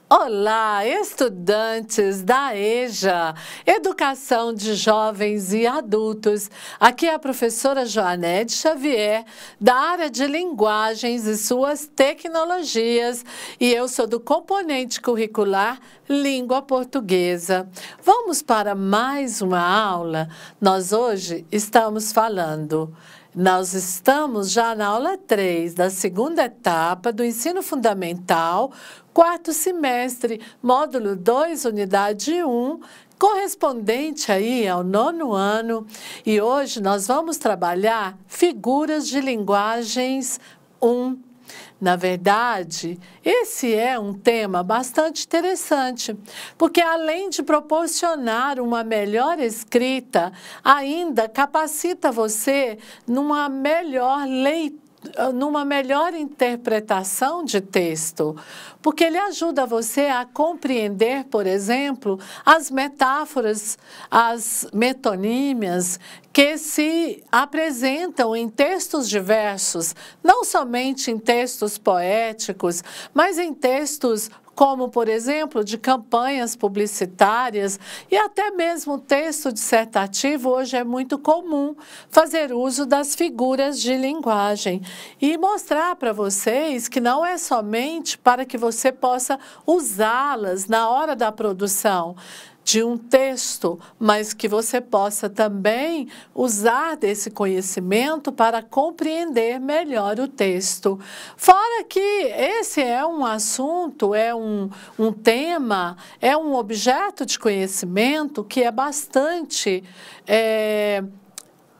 Olá, estudantes da EJA, Educação de Jovens e Adultos. Aqui é a professora Joanete Xavier, da área de Linguagens e suas tecnologias, e eu sou do componente curricular Língua Portuguesa. Vamos para mais uma aula? Nós hoje estamos já na aula 3 da segunda etapa do ensino fundamental, quarto semestre, módulo 2, unidade 1, correspondente aí ao 9º ano. E hoje nós vamos trabalhar figuras de linguagens 1. Na verdade, esse é um tema bastante interessante, porque além de proporcionar uma melhor escrita, ainda capacita você numa melhor leitura, numa melhor interpretação de texto, porque ele ajuda você a compreender, por exemplo, as metáforas, as metonímias que se apresentam em textos diversos, não somente em textos poéticos, mas em textos como, por exemplo, de campanhas publicitárias e até mesmo texto dissertativo. Hoje é muito comum fazer uso das figuras de linguagem e mostrar para vocês que não é somente para que você possa usá-las na hora da produção de um texto, mas que você possa também usar desse conhecimento para compreender melhor o texto. Fora que esse é um assunto, é um tema, é um objeto de conhecimento que é bastante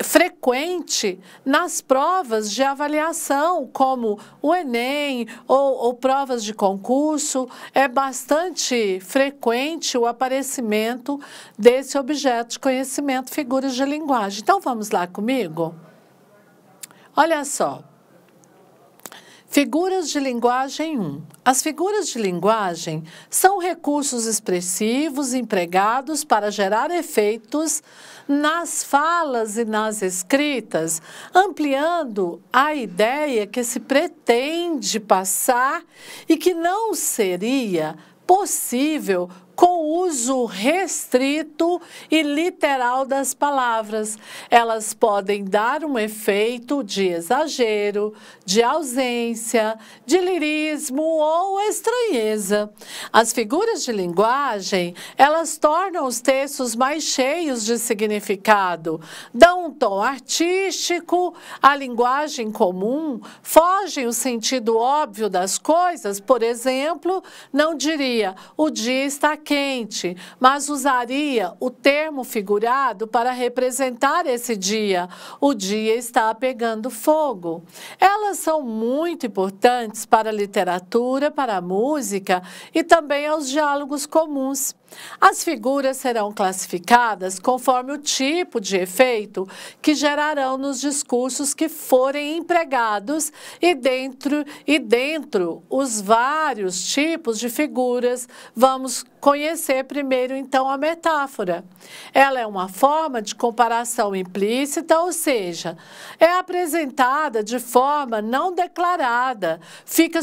frequente nas provas de avaliação, como o Enem ou provas de concurso. É bastante frequente o aparecimento desse objeto de conhecimento, figuras de linguagem. Então, vamos lá comigo? Olha só. Figuras de linguagem 1. As figuras de linguagem são recursos expressivos empregados para gerar efeitos nas falas e nas escritas, ampliando a ideia que se pretende passar e que não seria possível com o uso restrito e literal das palavras. Elas podem dar um efeito de exagero, de ausência, de lirismo ou estranheza. As figuras de linguagem, elas tornam os textos mais cheios de significado, dão um tom artístico à linguagem comum, fogem o sentido óbvio das coisas. Por exemplo, não diria "o dia está quente", mas usaria o termo figurado para representar esse dia. "O dia está pegando fogo". Elas são muito importantes para a literatura, para a música e também aos diálogos comuns. As figuras serão classificadas conforme o tipo de efeito que gerarão nos discursos que forem empregados e dentro os vários tipos de figuras, vamos conhecer primeiro então a metáfora. Ela é uma forma de comparação implícita, ou seja, é apresentada de forma não declarada, fica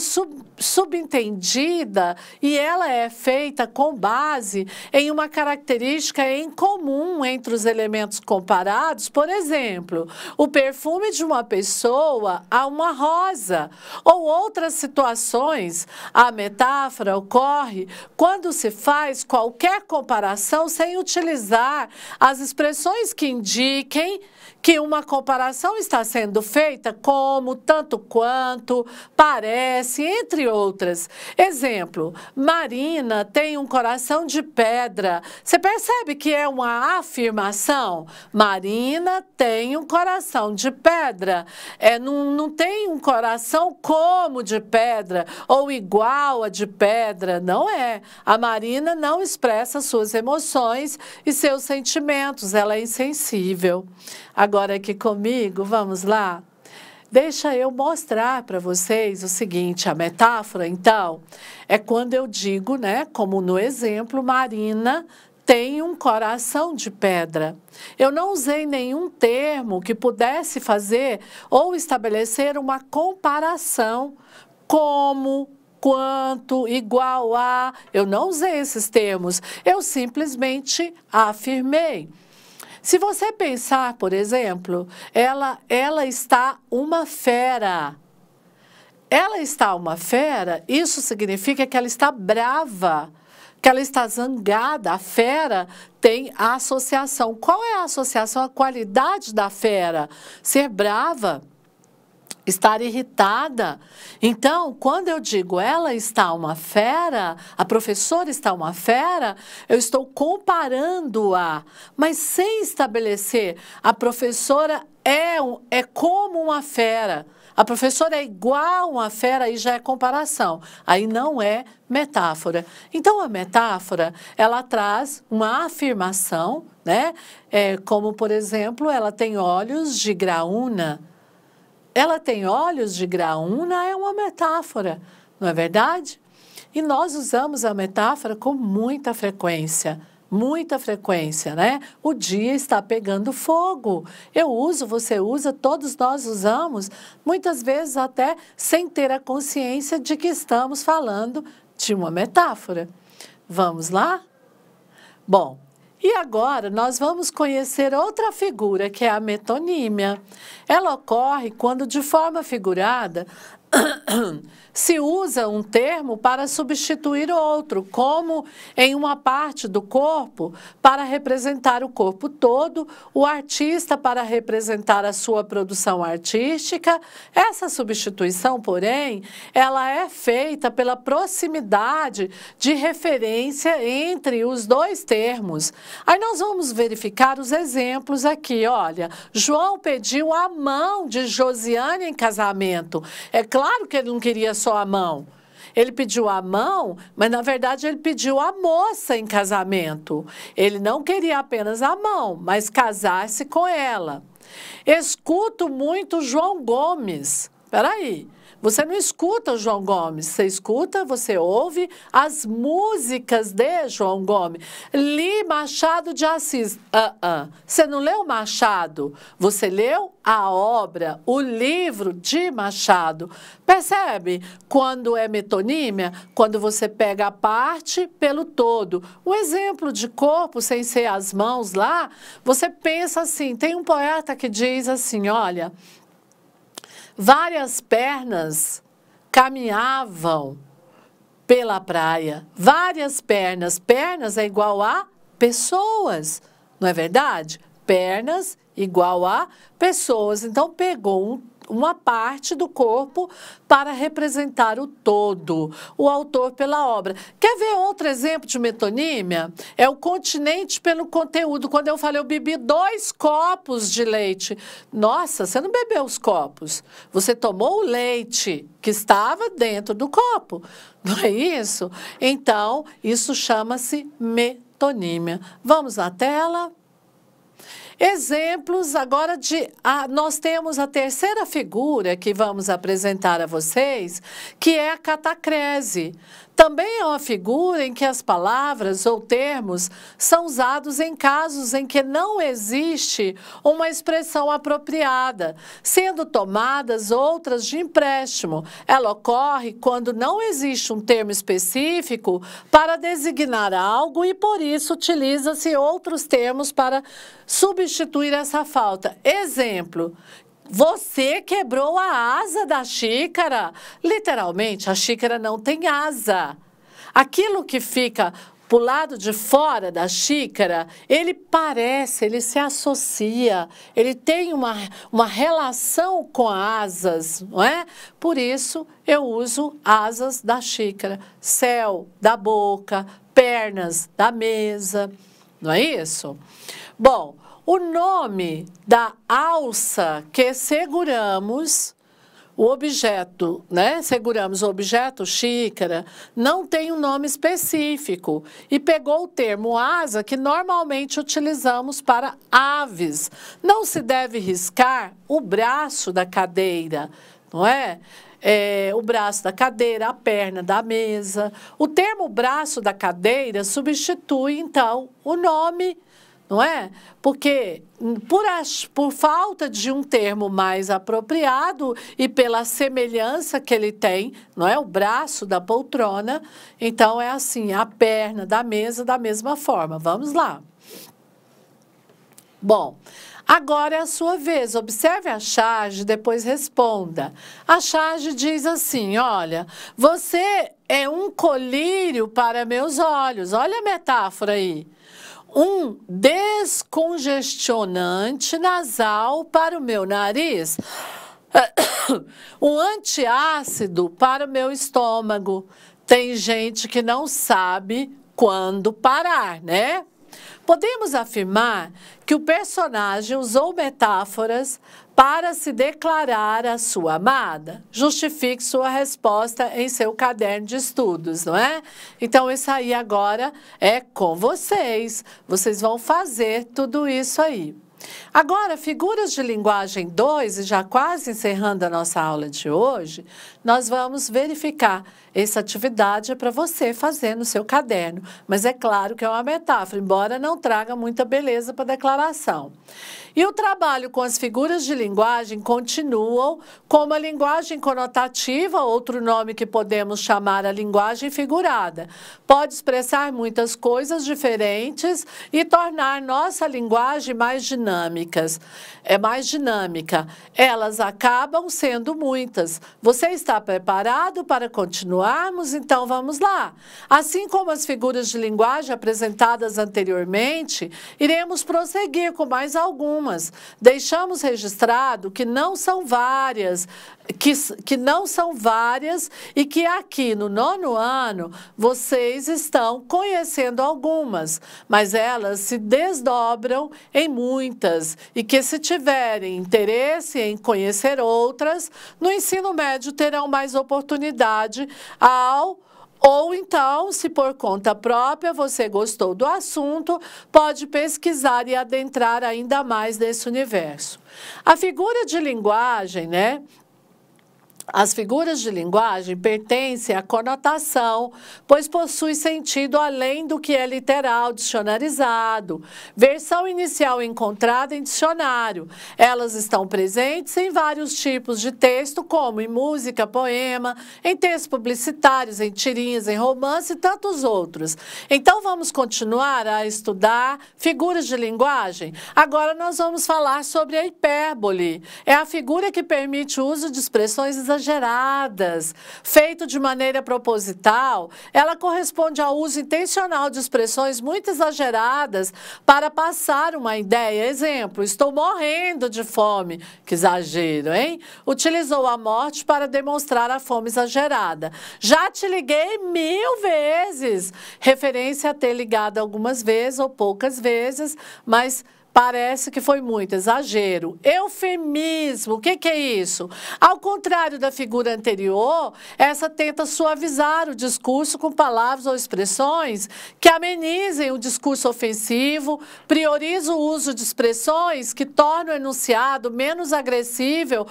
subentendida e ela é feita com base em uma característica em comum entre os elementos comparados. Por exemplo, o perfume de uma pessoa a uma rosa, ou outras situações. A metáfora ocorre quando se faz qualquer comparação sem utilizar as expressões que indiquem que uma comparação está sendo feita, como, tanto quanto, parece, entre outras. Exemplo: Marina tem um coração de pedra. Você percebe que é uma afirmação? Marina tem um coração de pedra. Não tem um coração como de pedra ou igual a de pedra. Não é. A Marina não expressa suas emoções e seus sentimentos. Ela é insensível. Agora aqui comigo, vamos lá? Deixa eu mostrar para vocês o seguinte: a metáfora, então, é quando eu digo, né, como no exemplo, Marina tem um coração de pedra. Eu não usei nenhum termo que pudesse fazer ou estabelecer uma comparação, como, quanto, igual a. Eu não usei esses termos, eu simplesmente afirmei. Se você pensar, por exemplo, ela está uma fera. Ela está uma fera, isso significa que ela está brava, que ela está zangada. A fera tem a associação. Qual é a associação? A qualidade da fera? Ser brava, estar irritada. Então, quando eu digo ela está uma fera, a professora está uma fera, eu estou comparando-a, mas sem estabelecer. A professora é como uma fera. A professora é igual a uma fera, aí já é comparação. Aí não é metáfora. Então, a metáfora, ela traz uma afirmação, né? Como, por exemplo, ela tem olhos de graúna. Ela tem olhos de graúna é uma metáfora, não é verdade? E nós usamos a metáfora com muita frequência, né? O dia está pegando fogo. Eu uso, você usa, todos nós usamos, muitas vezes até sem ter a consciência de que estamos falando de uma metáfora. Vamos lá? Bom, e agora nós vamos conhecer outra figura, que é a metonímia. Ela ocorre quando, de forma figurada, se usa um termo para substituir outro, como em uma parte do corpo para representar o corpo todo, o artista para representar a sua produção artística. Essa substituição, porém, ela é feita pela proximidade de referência entre os dois termos. Aí nós vamos verificar os exemplos aqui. Olha, João pediu a mão de Josiane em casamento. É claro que ele não queria só a mão. Ele pediu a mão, mas na verdade ele pediu a moça em casamento. Ele não queria apenas a mão, mas casar-se com ela. Escuto muito João Gomes. Espera aí. Você não escuta o João Gomes, você escuta, você ouve as músicas de João Gomes. Li Machado de Assis. Você não leu Machado, você leu a obra, o livro de Machado. Percebe? Quando é metonímia, quando você pega a parte pelo todo. Um exemplo de corpo sem ser as mãos lá, você pensa assim, tem um poeta que diz assim, olha, várias pernas caminhavam pela praia. Várias pernas. Pernas é igual a pessoas, não é verdade? Pernas igual a pessoas. Então, pegou uma parte do corpo para representar o todo, o autor pela obra. Quer ver outro exemplo de metonímia? É o continente pelo conteúdo. Quando eu falei, eu bebi 2 copos de leite. Nossa, você não bebeu os copos. Você tomou o leite que estava dentro do copo. Não é isso? Então, isso chama-se metonímia. Vamos na tela. Exemplos agora nós temos a terceira figura que vamos apresentar a vocês, que é a catacrese. Também é uma figura em que as palavras ou termos são usados em casos em que não existe uma expressão apropriada, sendo tomadas outras de empréstimo. Ela ocorre quando não existe um termo específico para designar algo e, por isso, utiliza-se outros termos para substituir essa falta. Exemplo. Você quebrou a asa da xícara. Literalmente, a xícara não tem asa. Aquilo que fica pro lado de fora da xícara, ele se associa, ele tem uma relação com asas, não é? Por isso, eu uso asas da xícara, céu da boca, pernas da mesa, não é isso? Bom, o nome da alça que seguramos, o objeto, né? Seguramos o objeto, xícara, não tem um nome específico. E pegou o termo asa, que normalmente utilizamos para aves. Não se deve riscar o braço da cadeira, não é? O braço da cadeira, a perna da mesa. O termo braço da cadeira substitui, então, o nome não é? Porque por falta de um termo mais apropriado e pela semelhança que ele tem, não é? O braço da poltrona, então é assim, a perna da mesa da mesma forma. Vamos lá. Bom, agora é a sua vez. Observe a charge, depois responda. A charge diz assim, olha, você é um colírio para meus olhos. Olha a metáfora aí. Um descongestionante nasal para o meu nariz. Um antiácido para o meu estômago. Tem gente que não sabe quando parar, né? Podemos afirmar que o personagem usou metáforas para se declarar a sua amada. Justifique sua resposta em seu caderno de estudos, não é? Então, isso aí agora é com vocês. Vocês vão fazer tudo isso aí. Agora, figuras de linguagem 2, e já quase encerrando a nossa aula de hoje, nós vamos verificar essa atividade para você fazer no seu caderno. Mas é claro que é uma metáfora, embora não traga muita beleza para a declaração. E o trabalho com as figuras de linguagem continuam como a linguagem conotativa, outro nome que podemos chamar a linguagem figurada. Pode expressar muitas coisas diferentes e tornar nossa linguagem mais dinâmicas. É mais dinâmica. Elas acabam sendo muitas. Você está preparado para continuarmos? Então vamos lá. Assim como as figuras de linguagem apresentadas anteriormente, iremos prosseguir com mais algumas. Deixamos registrado que não são várias, que não são várias e que aqui no 9º ano vocês estão conhecendo algumas, mas elas se desdobram em muitas e que se tiverem interesse em conhecer outras, no ensino médio terão mais oportunidade ou então, se por conta própria você gostou do assunto, pode pesquisar e adentrar ainda mais nesse universo. A figura de linguagem, né? As figuras de linguagem pertencem à conotação, pois possui sentido além do que é literal, dicionarizado. Versão inicial encontrada em dicionário. Elas estão presentes em vários tipos de texto, como em música, poema, em textos publicitários, em tirinhas, em romance e tantos outros. Então, vamos continuar a estudar figuras de linguagem? Agora nós vamos falar sobre a hipérbole. É a figura que permite o uso de expressões exageradas, feito de maneira proposital. Ela corresponde ao uso intencional de expressões muito exageradas para passar uma ideia. Exemplo, estou morrendo de fome. Que exagero, hein? Utilizou a morte para demonstrar a fome exagerada. Já te liguei 1000 vezes. Referência a ter ligado algumas vezes ou poucas vezes, mas parece que foi muito exagero. Eufemismo, o que é isso? Ao contrário da figura anterior, essa tenta suavizar o discurso com palavras ou expressões que amenizem o discurso ofensivo, prioriza o uso de expressões que tornam o enunciado menos agressivo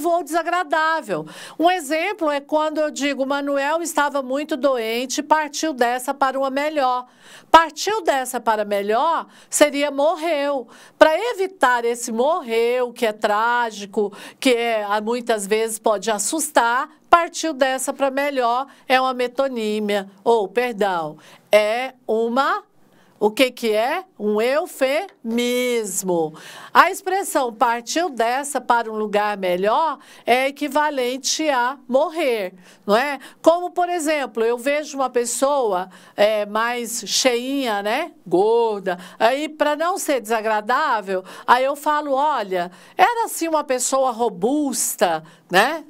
ou desagradável. Um exemplo é quando eu digo, Manuel estava muito doente e partiu dessa para uma melhor. Partiu dessa para melhor seria morreu. Para evitar esse morreu, que é trágico, muitas vezes pode assustar, partiu dessa para melhor é uma metonímia, o que é? Um eufemismo. A expressão partiu dessa para um lugar melhor é equivalente a morrer, não é? Como, por exemplo, eu vejo uma pessoa mais cheinha, né? Gorda. Aí, para não ser desagradável, aí eu falo, olha, era assim uma pessoa robusta, né?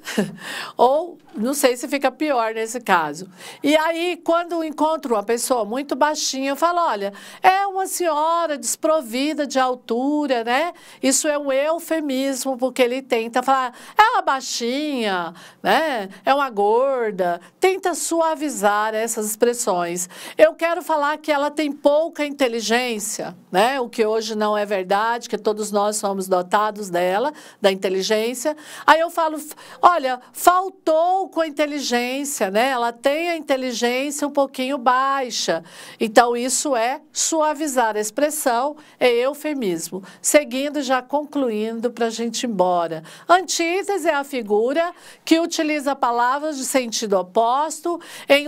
Ou, não sei se fica pior nesse caso. E aí, quando encontro uma pessoa muito baixinha, eu falo, olha, é uma senhora desprovida de altura, né? Isso é um eufemismo, porque ele tenta falar, é uma baixinha, né? É uma gorda. Tenta suavizar essas expressões. Eu quero falar que ela tem pouca inteligência, né? O que hoje não é verdade, que todos nós somos dotados dela, da inteligência. Aí eu falo, olha, faltou pouco a inteligência, né? Ela tem a inteligência um pouquinho baixa. Então, isso é suavizar a expressão, é eufemismo. Seguindo, já concluindo para a gente ir embora. Antítese é a figura que utiliza palavras de sentido oposto em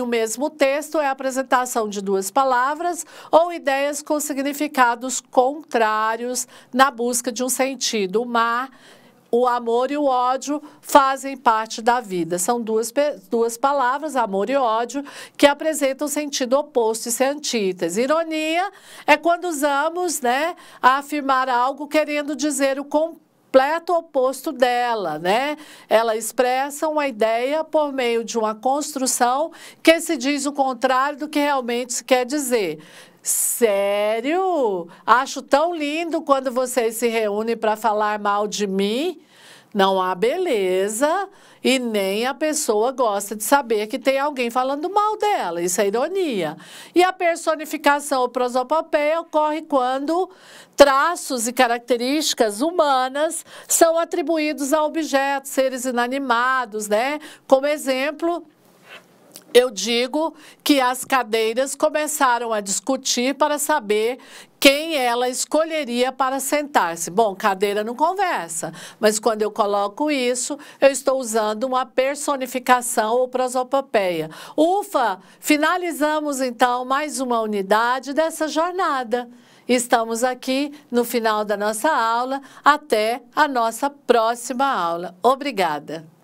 um mesmo texto, é a apresentação de duas palavras ou ideias com significados contrários na busca de um sentido. O amor e o ódio fazem parte da vida. São duas palavras, amor e ódio, que apresentam sentido oposto e antítese. Ironia é quando usamos, né, a afirmar algo querendo dizer o completo oposto dela, né? Ela expressa uma ideia por meio de uma construção que se diz o contrário do que realmente se quer dizer. Sério? Acho tão lindo quando vocês se reúnem para falar mal de mim. Não há beleza e nem a pessoa gosta de saber que tem alguém falando mal dela. Isso é ironia. E a personificação ou prosopopeia ocorre quando traços e características humanas são atribuídos a objetos, seres inanimados, né? Como exemplo, eu digo que as cadeiras começaram a discutir para saber quem ela escolheria para sentar-se. Bom, cadeira não conversa, mas quando eu coloco isso, eu estou usando uma personificação ou prosopopeia. Ufa! Finalizamos então mais uma unidade dessa jornada. Estamos aqui no final da nossa aula. Até a nossa próxima aula. Obrigada!